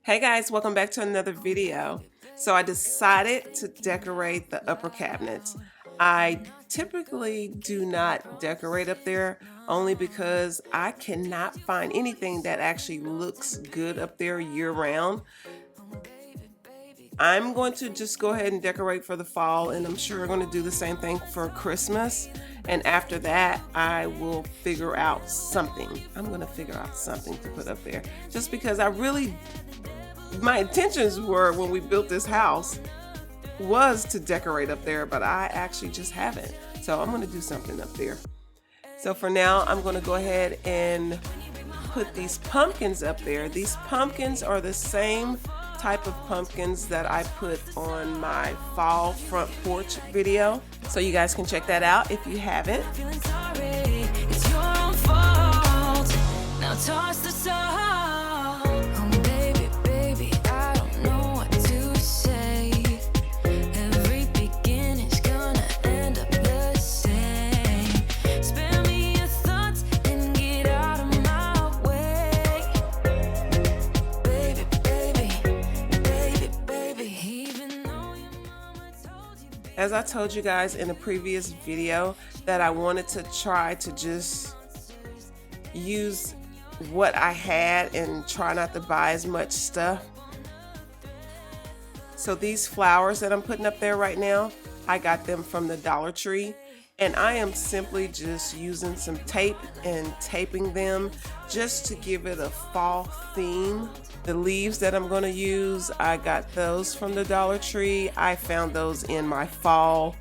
Hey guys, welcome back to another video. So I decided to decorate the upper cabinets. I typically do not decorate up there only because I cannot find anything that actually looks good up there year round. I'm going to just go ahead and decorate for the fall, and I'm sure we're going to do the same thing for Christmas. And after that, I will figure out something. I'm going to figure out something to put up there just because my intentions were when we built this house was to decorate up there, but I actually just haven't. So I'm going to do something up there. So for now, I'm going to go ahead and put these pumpkins up there. These pumpkins are the same type of pumpkins that I put on my fall front porch video. So you guys can check that out if you haven't. It's your own fault. Now toss the salt. As I told you guys in a previous video that I wanted to try to just use what I had and try not to buy as much stuff. So these flowers that I'm putting up there right now, I got them from the Dollar Tree, and I am simply just using some tape and taping them just to give it a fall theme. The leaves that I'm going to use, I got those from the Dollar Tree. I found those in my fall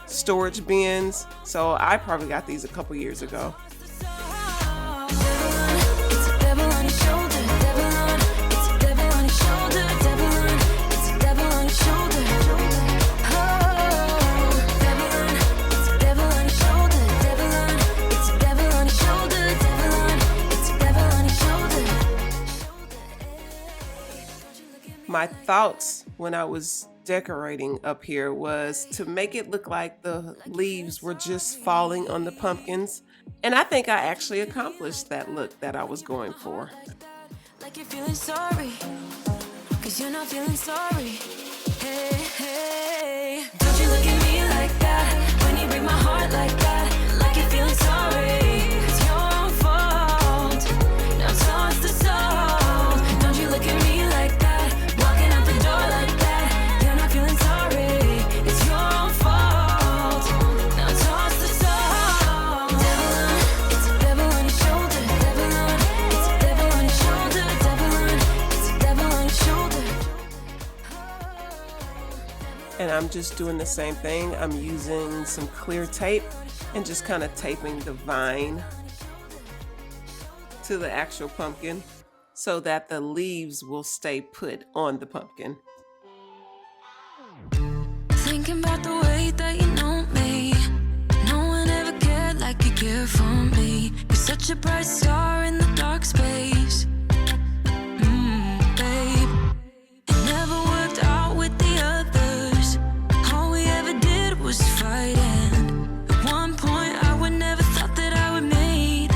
storage bins, so I probably got these a couple years ago. My thoughts when I was decorating up here was to make it look like the leaves were just falling on the pumpkins. And I think I actually accomplished that look that I was going for. Like you're feeling sorry, 'cause you're not feeling sorry. Hey, hey. Don't you look at me like that when you break my heart like that. Like you're feeling sorry. It's your own fault. Now toss the salt. Don't you look at me like that. And I'm just doing the same thing. I'm using some clear tape and just kind of taping the vine to the actual pumpkin so that the leaves will stay put on the pumpkin. Thinking about the way that you know me. No one ever cared like you care for me. You're such a bright star in the dark space. Babe, it never worked out with the others. All we ever did was fight, and at one point I would never thought that I would meet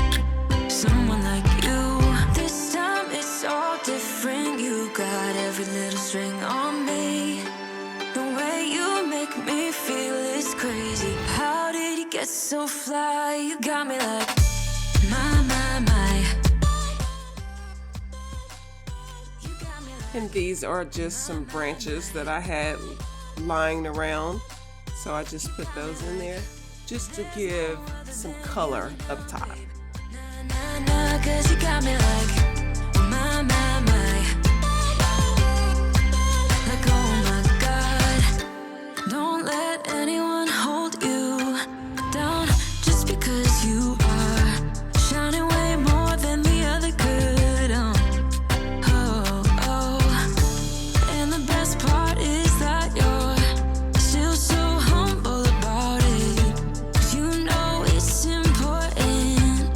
someone like you. This time it's all different. You got every little string on me. The way you make me feel is crazy. How did you get so fly? You got me like my. And these are just some branches that I had lying around. So I just put those in there just to give some color up top. 'Cause you got me like my. Like oh my God. Don't let anyone hold you down just because you are shining way more than the other could. And the best part is that you're still so humble about it. 'Cause you know it's important.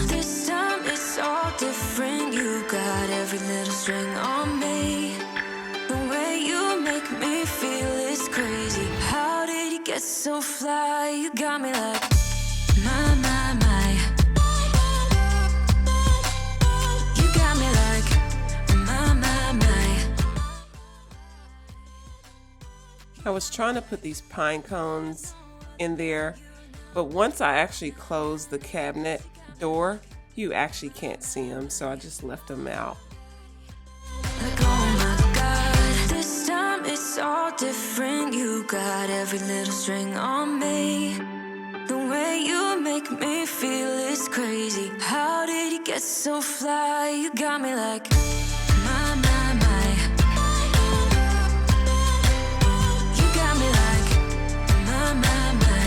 This time it's all different. You got every little string on me. The way you make me feel is crazy. How did you get so fly? You got me like my. You got me I was trying to put these pine cones in there, but once I actually closed the cabinet door, you actually can't see them, so I just left them out. Like, oh my God, this time it's all different. You got every little string on me. The way you make me feel is crazy. How did you get so fly? You got me like, my, my, my. You got me like, my, my, my.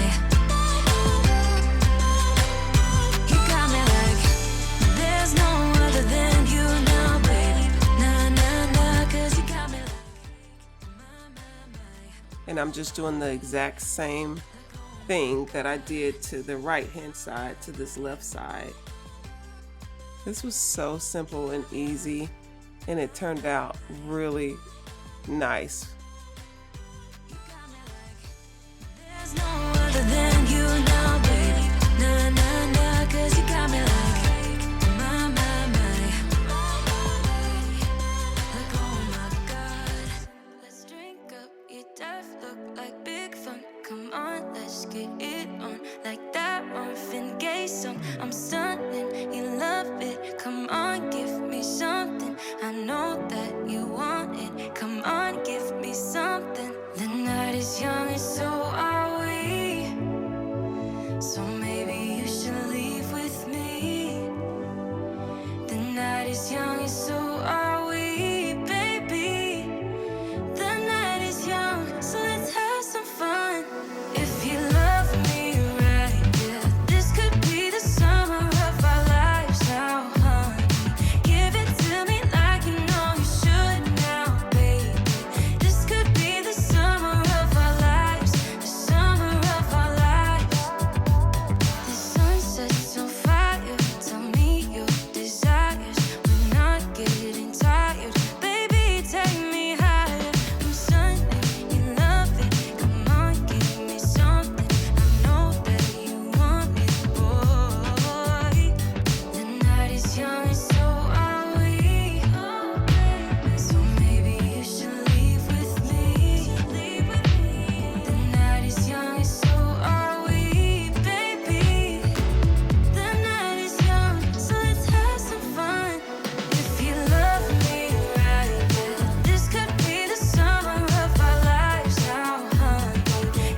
You got me like, there's no other than you now, baby. Nah, nah, nah, 'cause you got me like, my, my, my. And I'm just doing the exact same thing that I did to the right hand side to this left side. This was so simple and easy, and it turned out really nice. There's no other than you now, baby. Nah, nah, nah, 'cause you got me like, my, my, my. Like, oh my God. Let's drink up, your death look like big fun. Come on, let's get it on. Like that Marvin Gaye song. I'm stunning, you love it. Come on, give me something. I know that you want it. Come on, give me something. The night is young and so are we. So maybe you should leave with me. The night is young and so are we, baby. The night is young, so let's have some fun. If you love me right, yeah, this could be the summer of our lives now, honey. Give it to me like you know you should now, baby. This could be the summer of our lives, the summer of our lives. The sun sets on fire, tell me your desires. We're not getting tired, baby, take me higher. I'm sunning, you love it, come on, give me something. I know that you want it, boy. The night is young and so are we. So maybe you should leave with me. The night is young and so are we, baby. The night is young, so let's have some fun. If you love me right, yeah, this could be the summer of our lives now, honey.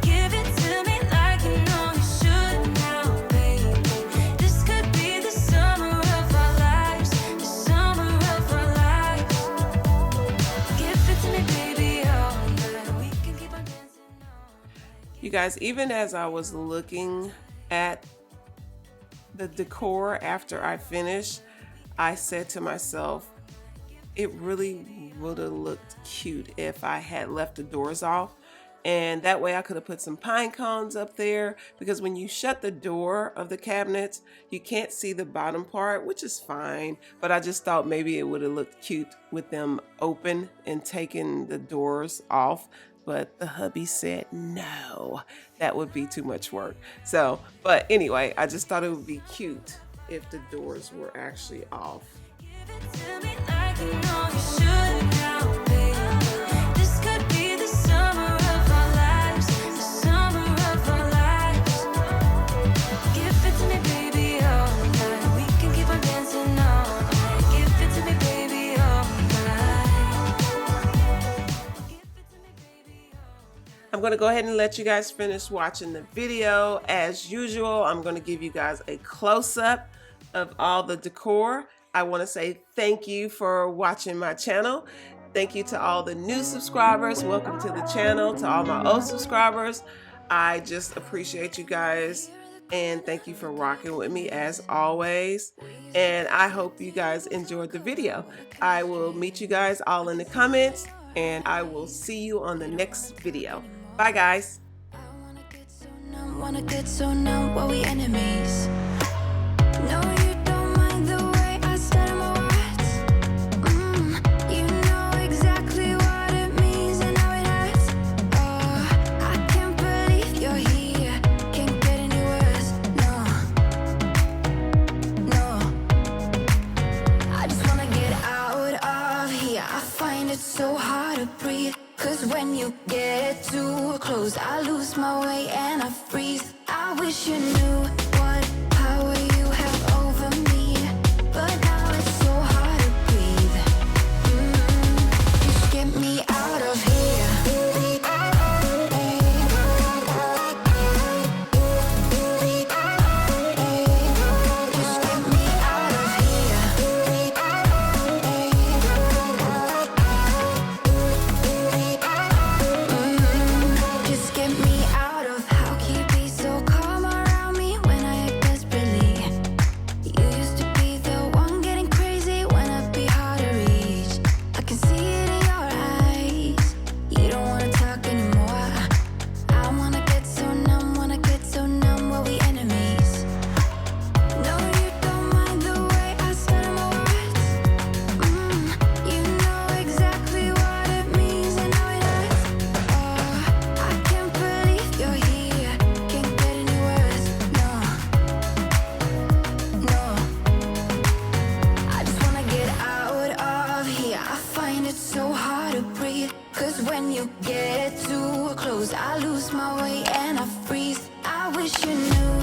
Give it to me like you know you should now, baby. This could be the summer of our lives, the summer of our lives. Give it to me, baby, all night. We can keep on dancing all night. You guys, even as I was looking at the decor after I finished, I said to myself, it really would have looked cute if I had left the doors off. And that way I could have put some pine cones up there, because when you shut the door of the cabinets, you can't see the bottom part, which is fine. But I just thought maybe it would have looked cute with them open and taking the doors off. But the hubby said, no, that would be too much work. So, but anyway, I just thought it would be cute if the doors were actually off. Give it to me like you know you should now, baby. This could be the summer of our lives, the summer of our lives. Give it to me, baby, all night. We can keep on dancing all night. Give it to me, baby, all night. Give it to me, baby, all night. I'm going to go ahead and let you guys finish watching the video. As usual, I'm going to give you guys a close-up of all the decor. I want to say thank you for watching my channel. Thank you to all the new subscribers. Welcome to the channel. To all my old subscribers, I just appreciate you guys, and thank you for rocking with me as always. And I hope you guys enjoyed the video. I will meet you guys all in the comments, and I will see you on the next video. Bye guys. I wanna get so numb while we enemies. No, you don't mind the way I stutter my words. You know exactly what it means and how it hurts. Oh, I can't believe you're here. Can't get any worse. No, no. I just wanna get out of here. I find it so hard to breathe. 'Cause when you get too close, I lose my way and I freeze. I wish you knew what power you have over me, but now it's so hard to breathe. Just get me out of here. Just get me out of here. Just get me out of. How can you be so calm around me when I act desperately? You used to be the one getting crazy when I'd be hard to reach. I can see it in your eyes. You don't wanna talk anymore. I wanna get so numb, were we enemies? No, you don't mind the way I stutter my words. You know exactly what it means and how it hurts. Oh, I can't believe you're here. Can't get any worse. No, no. I just wanna get out of here. I find it so hard to breathe. 'Cause when you get too close, I lose my way and I freeze. I wish you knew